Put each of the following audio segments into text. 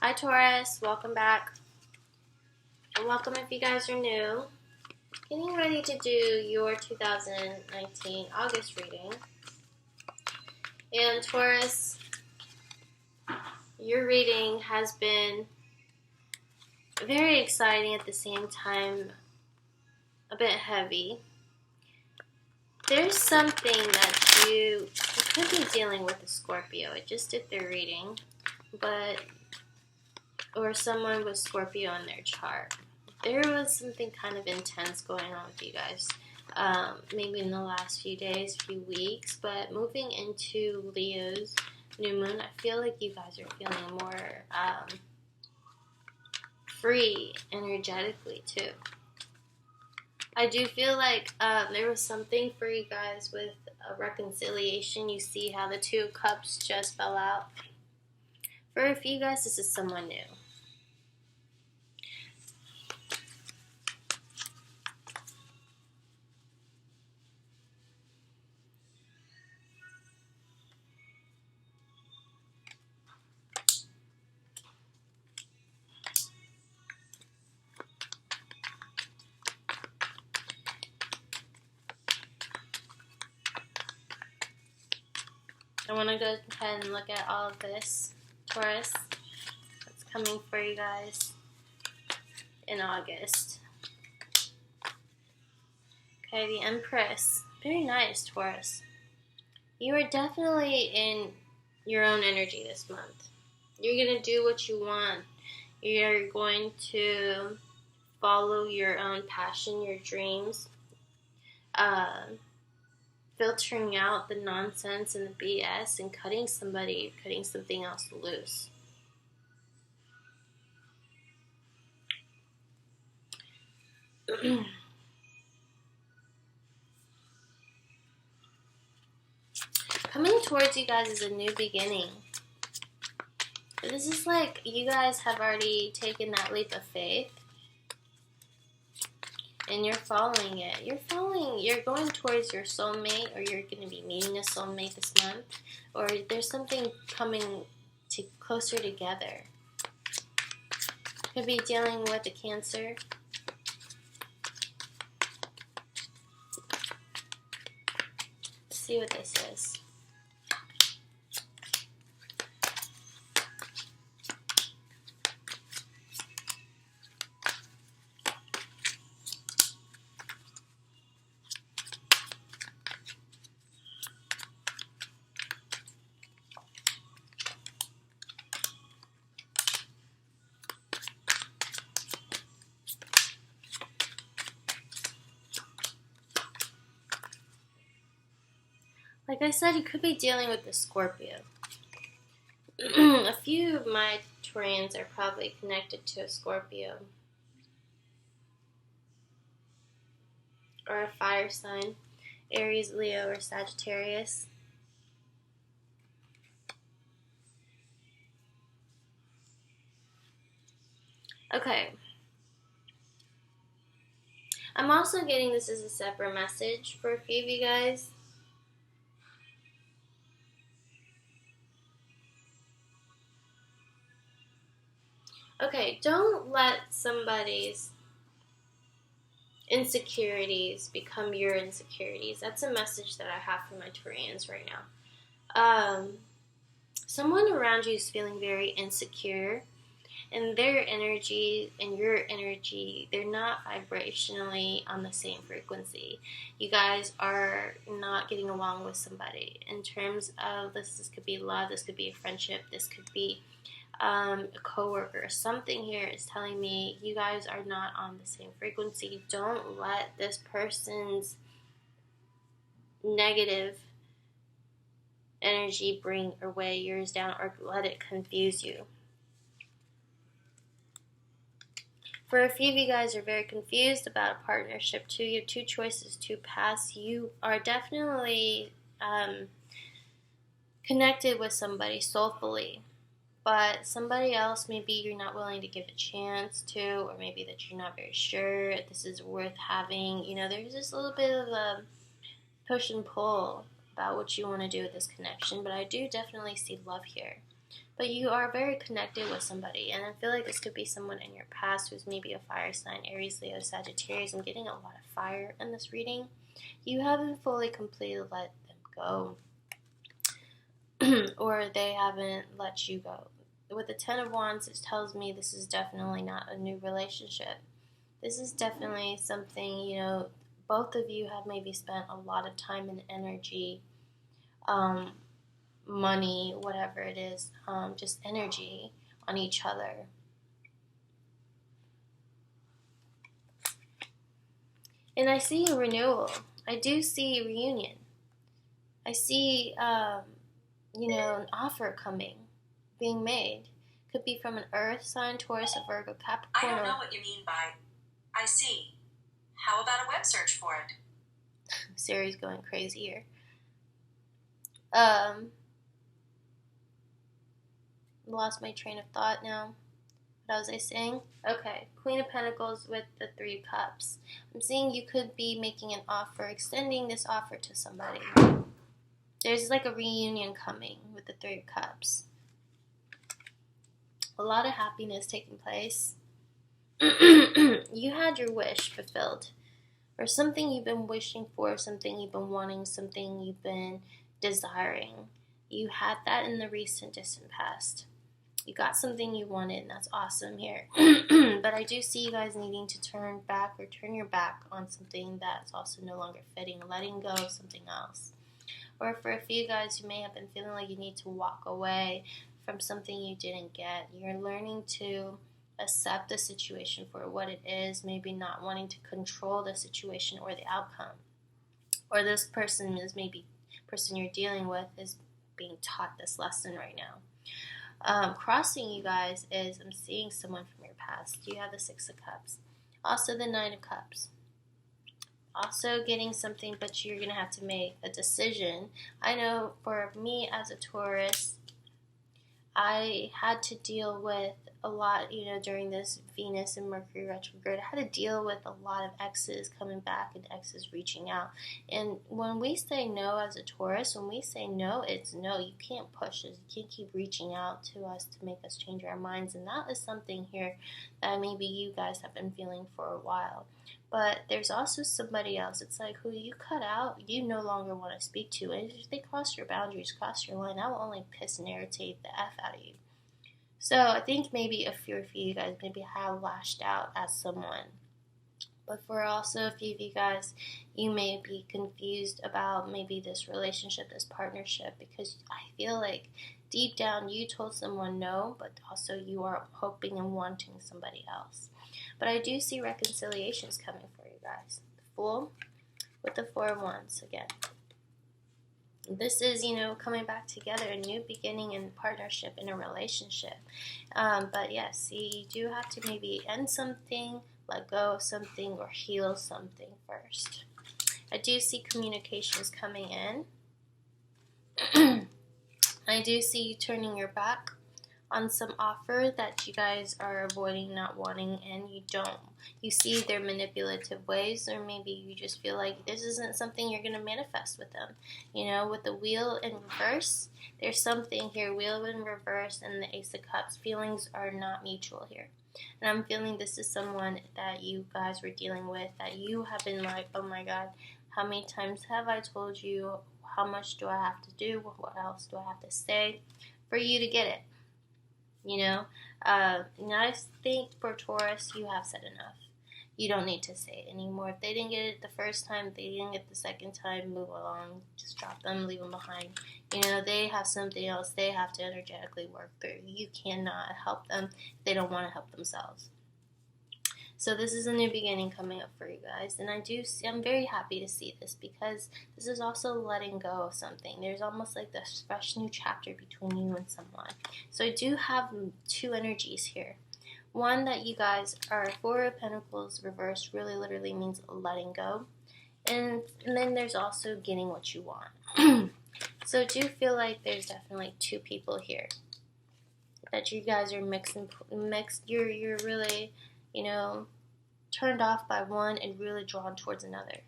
Hi Taurus, welcome back. And welcome if you guys are new. Getting ready to do your 2019 August reading. And Taurus, your reading has been very exciting, at the same time a bit heavy. There's something that you could be dealing with a Scorpio. I just did their reading, or someone with Scorpio in their chart. There was something kind of intense going on with you guys, maybe in the last few days, few weeks, but moving into Leo's new moon, I feel like you guys are feeling more free energetically too. I do feel like there was something for you guys with a reconciliation. You see how the Two of Cups just fell out. For a few guys, this is someone new. I want to go ahead and look at all of this, Taurus, that's coming for you guys in August. Okay, the Empress. Very nice, Taurus. You are definitely in your own energy this month. You're going to do what you want. You're going to follow your own passion, your dreams. Filtering out the nonsense and the BS and cutting something else loose. Coming towards you guys is a new beginning. This is like you guys have already taken that leap of faith. And you're following it. You're going towards your soulmate, or you're going to be meeting a soulmate this month. Or there's something coming closer together. Could be dealing with a Cancer. Let's see what this is. Like I said, you could be dealing with a Scorpio. A few of my Taurians are probably connected to a Scorpio. Or a fire sign. Aries, Leo, or Sagittarius. Okay. I'm also getting this as a separate message for a few of you guys. Okay, don't let somebody's insecurities become your insecurities. That's a message that I have for my Taurians right now. Someone around you is feeling very insecure, and their energy and your energy, they're not vibrationally on the same frequency. You guys are not getting along with somebody. In terms of this could be love, this could be a friendship, this could be a coworker. Something here is telling me you guys are not on the same frequency. Don't let this person's negative energy bring or weigh yours down, or let it confuse you. For a few of you guys are very confused about a partnership too. You have two choices, two paths. You are definitely connected with somebody soulfully, but somebody else maybe you're not willing to give a chance to, or maybe that you're not very sure this is worth having. You know, there's just a little bit of a push and pull about what you want to do with this connection, but I do definitely see love here. But you are very connected with somebody, and I feel like this could be someone in your past who's maybe a fire sign, Aries, Leo, Sagittarius. I'm getting a lot of fire in this reading. You haven't fully completely let them go, or they haven't let you go. With the Ten of Wands, it tells me this is definitely not a new relationship. This is definitely something, you know, both of you have maybe spent a lot of time and energy, money, whatever it is, just energy on each other. And I see a renewal. I do see a reunion. I see, you know, an offer coming, being made. Could be from an Earth sign, Taurus, a Virgo, Capricorn. I don't know what you mean by I see. How about a web search for it? Siri's going crazy here. Lost my train of thought now. What was I saying? Okay, Queen of Pentacles with the Three of Cups. I'm seeing you could be making an offer, extending this offer to somebody. There's like a reunion coming with the Three of Cups. A lot of happiness taking place. You had your wish fulfilled. Or something you've been wishing for, something you've been wanting, something you've been desiring. You had that in the recent distant past. You got something you wanted, and that's awesome here. But I do see you guys needing to turn back or turn your back on something that's also no longer fitting, letting go of something else. Or for a few guys who may have been feeling like you need to walk away from something you didn't get, you're learning to accept the situation for what it is, maybe not wanting to control the situation or the outcome. Or this person is maybe person you're dealing with is being taught this lesson right now. Crossing you guys is, I'm seeing someone from your past. You have the Six of Cups. Also the Nine of Cups. Also getting something, but you're going to have to make a decision. I know for me as a Taurus, I had to deal with a lot, you know, during this Venus and Mercury retrograde. I had to deal with a lot of exes coming back and exes reaching out. And when we say no as a Taurus, when we say no, it's no. You can't push us. You can't keep reaching out to us to make us change our minds. And that is something here that maybe you guys have been feeling for a while. But there's also somebody else. It's like who you cut out, you no longer want to speak to. And if they cross your boundaries, cross your line, that will only piss and irritate the F out of you. So I think maybe a few of you guys maybe have lashed out at someone. But for also a few of you guys, you may be confused about maybe this relationship, this partnership, because I feel like deep down you told someone no, but also you are hoping and wanting somebody else. But I do see reconciliations coming for you guys. The Fool with the Four of Wands again. This is, you know, coming back together, a new beginning in partnership, in a relationship. But yes, you do have to maybe end something, let go of something, or heal something first. I do see communications coming in. I do see you turning your back on some offer that you guys are avoiding, not wanting, and you see their manipulative ways, or maybe you just feel like this isn't something you're going to manifest with them. You know, with the Wheel in reverse, there's something here, Wheel in reverse and the Ace of Cups, feelings are not mutual here. And I'm feeling this is someone that you guys were dealing with, that you have been like, oh my God, how many times have I told you? How much do I have to do? What else do I have to say for you to get it? You know, and I think for Taurus, you have said enough. You don't need to say it anymore. If they didn't get it the first time, they didn't get the second time, move along. Just drop them, leave them behind. You know, they have something else they have to energetically work through. You cannot help them if they don't want to help themselves. So this is a new beginning coming up for you guys. And I'm very happy to see this, because this is also letting go of something. There's almost like this fresh new chapter between you and someone. So I do have two energies here. One, that you guys are Four of Pentacles reversed, really literally means letting go. And then there's also getting what you want. So I do feel like there's definitely two people here. That you guys are mixed. You're really, you know, turned off by one and really drawn towards another.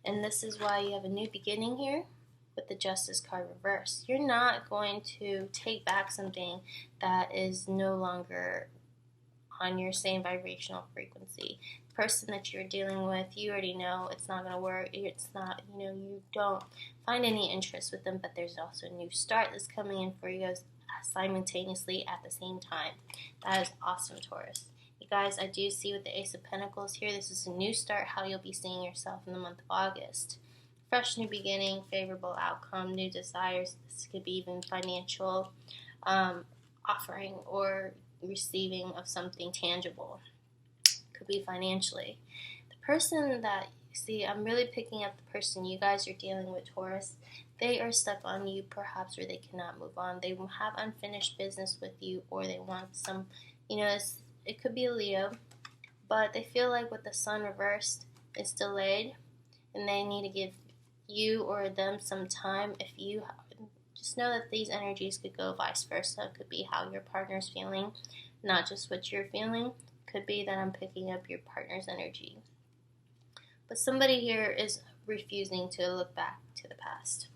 And this is why you have a new beginning here. with the Justice card reversed. You're not going to take back something that is no longer on your same vibrational frequency. The person that you're dealing with, you already know it's not going to work. It's not, you don't find any interest with them, but there's also a new start that's coming in for you guys simultaneously at the same time. That is awesome, Taurus. You guys, I do see with the Ace of Pentacles here, this is a new start, how you'll be seeing yourself in the month of August. Fresh new beginning, favorable outcome, new desires. This could be even financial offering or receiving of something tangible. Could be financially. The person that, see, I'm really picking up the person you guys are dealing with, Taurus. They are stuck on you, perhaps, where they cannot move on. They will have unfinished business with you, or they want some, it could be a Leo, but they feel like with the Sun reversed, it's delayed, and they need to give you or them some time. If you just know that these energies could go vice versa. It could be how your partner's feeling, not just what you're feeling. Could be that I'm picking up your partner's energy. But somebody here is refusing to look back to the past.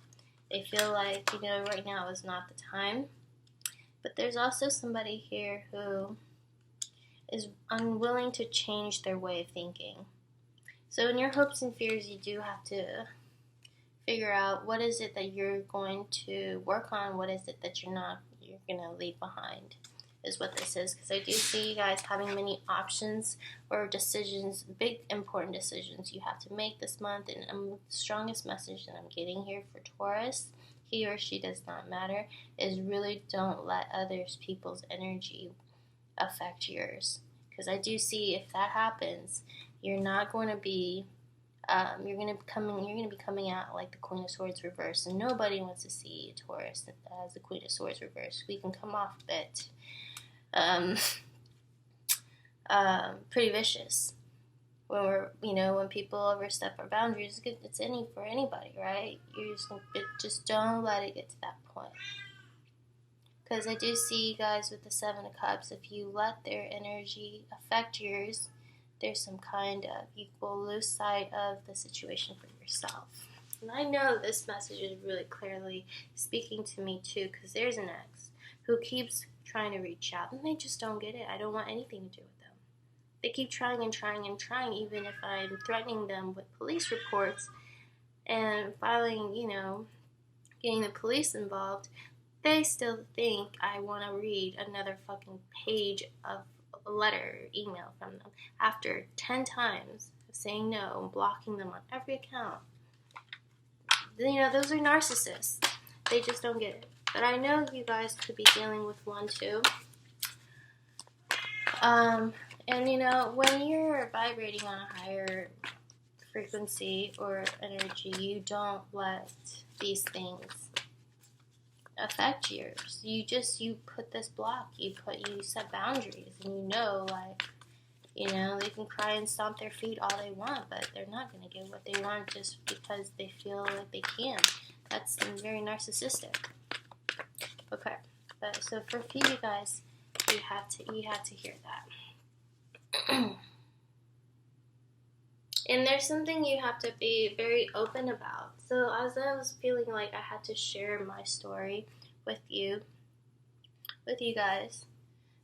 They feel like, right now is not the time. But there's also somebody here who is unwilling to change their way of thinking. So in your hopes and fears, you do have to figure out what is it that you're going to work on, what is it that you're going to leave behind, is what this is. Because I do see you guys having many options or decisions, big important decisions you have to make this month. And the strongest message that I'm getting here for Taurus, he or she does not matter, is really don't let others people's energy affect yours. Because I do see if that happens, you're not going to be you're gonna be coming out like the Queen of Swords reversed, and nobody wants to see Taurus as the Queen of Swords reversed. We can come off a bit pretty vicious when when people overstep our boundaries. It's for anybody, right? You just don't let it get to that point. Because I do see you guys with the Seven of Cups. If you let their energy affect yours, there's some kind of, you will lose sight of the situation for yourself. And I know this message is really clearly speaking to me too, because there's an ex who keeps trying to reach out, and they just don't get it. I don't want anything to do with them. They keep trying and trying and trying, even if I'm threatening them with police reports and filing, getting the police involved. They still think I want to read another fucking page of a letter or email from them after 10 times of saying no and blocking them on every account. Those are narcissists. They just don't get it. But I know you guys could be dealing with one too. And when you're vibrating on a higher frequency or energy, you don't let these things affect yours. You put this block, you set boundaries, and they can cry and stomp their feet all they want, but they're not going to get what they want just because they feel like they can. That's very narcissistic. Okay, but so for a few of you guys, you have to hear that. And there's something you have to be very open about. So as I was feeling like I had to share my story with you guys,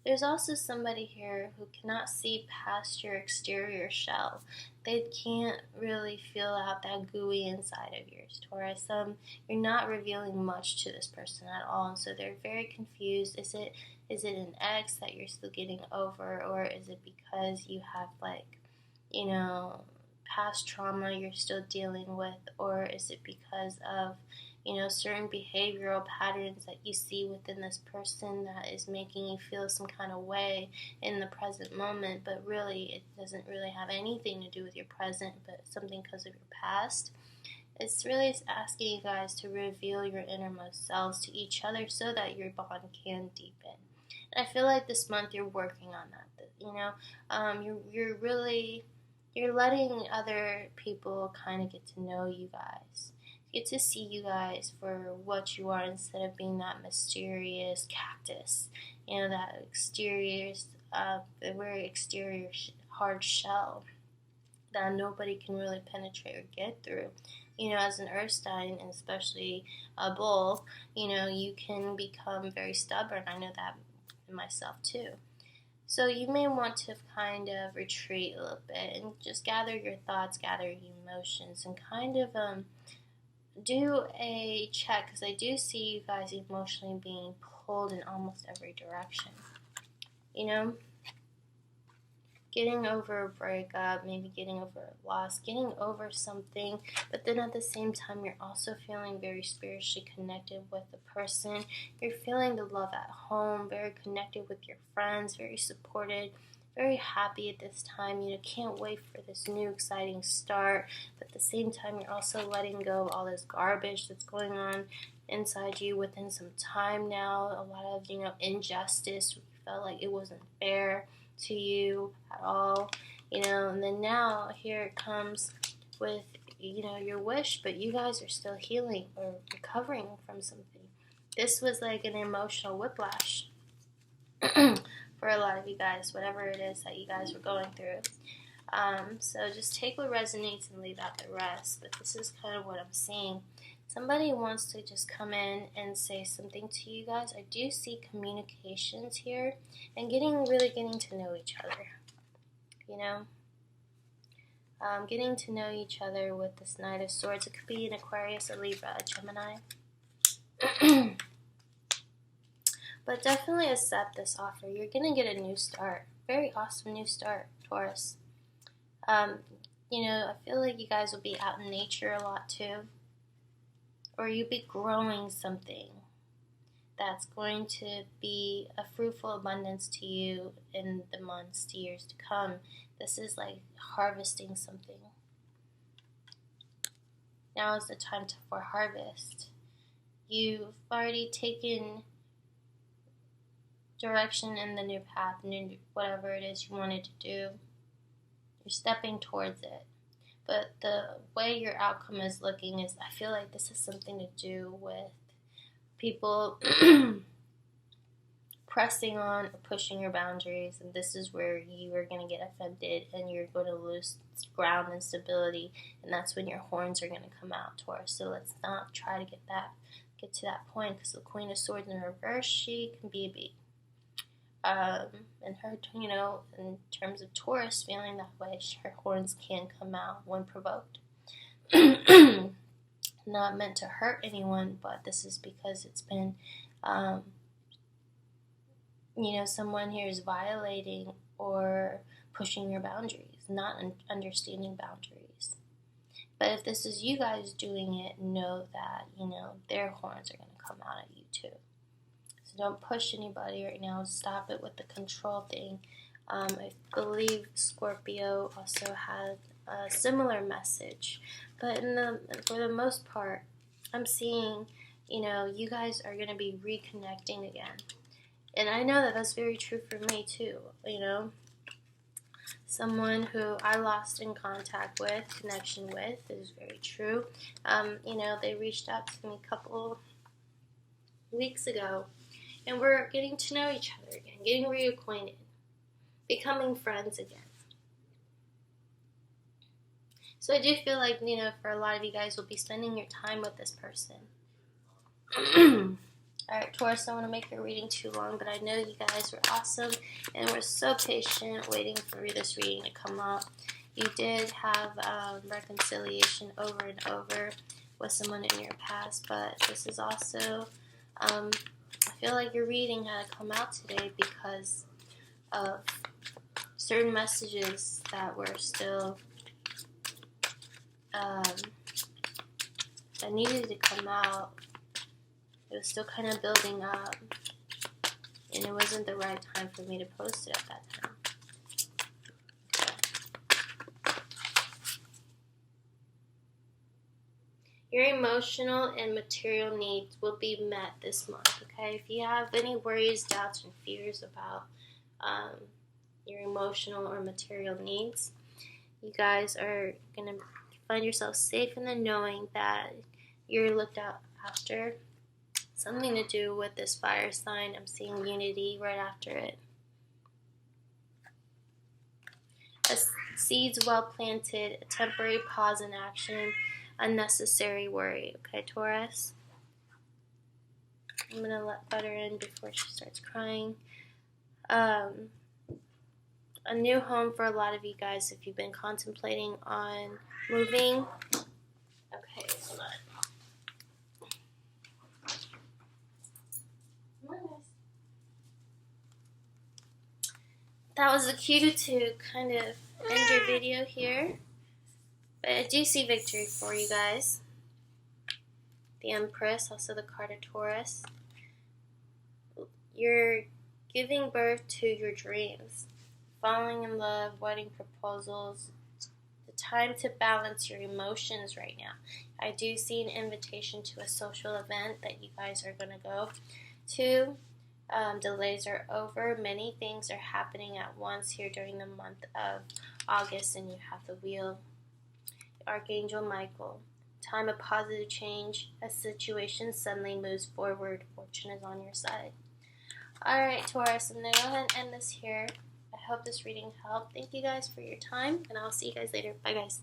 there's also somebody here who cannot see past your exterior shell. They can't really feel out that gooey inside of yours, Taurus. You're not revealing much to this person at all, and so they're very confused. Is it an ex that you're still getting over, or is it because you have past trauma you're still dealing with, or is it because of certain behavioral patterns that you see within this person that is making you feel some kind of way in the present moment, but really it doesn't really have anything to do with your present, but something because of your past. It's really asking you guys to reveal your innermost selves to each other so that your bond can deepen. And I feel like this month you're working on that. You're letting other people kind of get to know you guys. Get to see you guys for what you are instead of being that mysterious cactus, that very exterior hard shell that nobody can really penetrate or get through. you know, as an earth sign, and especially a bull, you know, you can become very stubborn. I know that in myself too. So you may want to kind of retreat a little bit and just gather your thoughts, gather your emotions, and kind of do a check, because I do see you guys emotionally being pulled in almost every direction. You know, getting over a breakup, maybe getting over a loss, getting over something, but then at the same time, you're also feeling very spiritually connected with the person. You're feeling the love at home, very connected with your friends, very supported, very happy at this time. You know, can't wait for this new exciting start, but at the same time, you're also letting go of all this garbage that's going on inside you within some time now. A lot of, you know, injustice. You felt like it wasn't fair to you at all, you know, and then now here it comes with, you know, your wish, but you guys are still healing or recovering from something. This was like an emotional whiplash for a lot of you guys, whatever it is that you guys were going through. So just take what resonates and leave out the rest, but this is kind of what I'm seeing. Somebody wants to just come in and say something to you guys. I do see communications here and really getting to know each other, you know. Getting to know each other with this Knight of Swords. It could be an Aquarius, a Libra, a Gemini. But definitely accept this offer. You're going to get a new start. Very awesome new start, Taurus. You know, I feel like you guys will be out in nature a lot too. Or you'll be growing something that's going to be a fruitful abundance to you in the months to years to come. This is like harvesting something. Now is the time for harvest. You've already taken direction in the new path, whatever it is you wanted to do. You're stepping towards it. But the way your outcome is looking is, I feel like this has something to do with people pressing on or pushing your boundaries, and this is where you are going to get offended and you're going to lose ground and stability, and that's when your horns are going to come out, Taurus. So let's not try to get to that point, because the Queen of Swords in reverse, she can be a bee. And her, you know, in terms of Taurus feeling that way, her horns can come out when provoked. Not meant to hurt anyone, but this is because it's been, you know, someone here is violating or pushing your boundaries, not understanding boundaries. But if this is you guys doing it, know that, you know, their horns are going to come out at you too. So don't push anybody right now. Stop it with the control thing. I believe Scorpio also had a similar message. But for the most part, I'm seeing, you know, you guys are going to be reconnecting again. And I know that that's very true for me too, you know. Someone who I lost in contact with, connection with, is very true. You know, they reached out to me a couple weeks ago, and we're getting to know each other again, getting reacquainted, becoming friends again. So I do feel like, you know, for a lot of you guys, will be spending your time with this person. Alright, Taurus, I don't want to make your reading too long, but I know you guys were awesome, and we're so patient waiting for this reading to come up. You did have reconciliation over and over with someone in your past, but this is also, I feel like your reading had to come out today because of certain messages that were still, that needed to come out. It was still kind of building up, and it wasn't the right time for me to post it at that time. Okay. Your emotional and material needs will be met this month, okay? If you have any worries, doubts, and fears about your emotional or material needs, you guys are going to find yourself safe in the knowing that you're looked out after. Something to do with this fire sign. I'm seeing unity right after it. Seeds well planted, a temporary pause in action. unnecessary worry. Okay, Taurus? I'm going to let Butter in before she starts crying. A new home for a lot of you guys if you've been contemplating on moving. Okay, hold on. That was the cue to kind of end your video here. But I do see victory for you guys. The Empress, also the card of Taurus. You're giving birth to your dreams. Falling in love, wedding proposals. The time to balance your emotions right now. I do see an invitation to a social event that you guys are going to go to. Delays are over. Many things are happening at once here during the month of August, and you have the wheel. Archangel Michael. Time of positive change. A situation suddenly moves forward. Fortune is on your side. Alright, Taurus, I'm going to go ahead and end this here. I hope this reading helped. Thank you guys for your time, and I'll see you guys later. Bye, guys.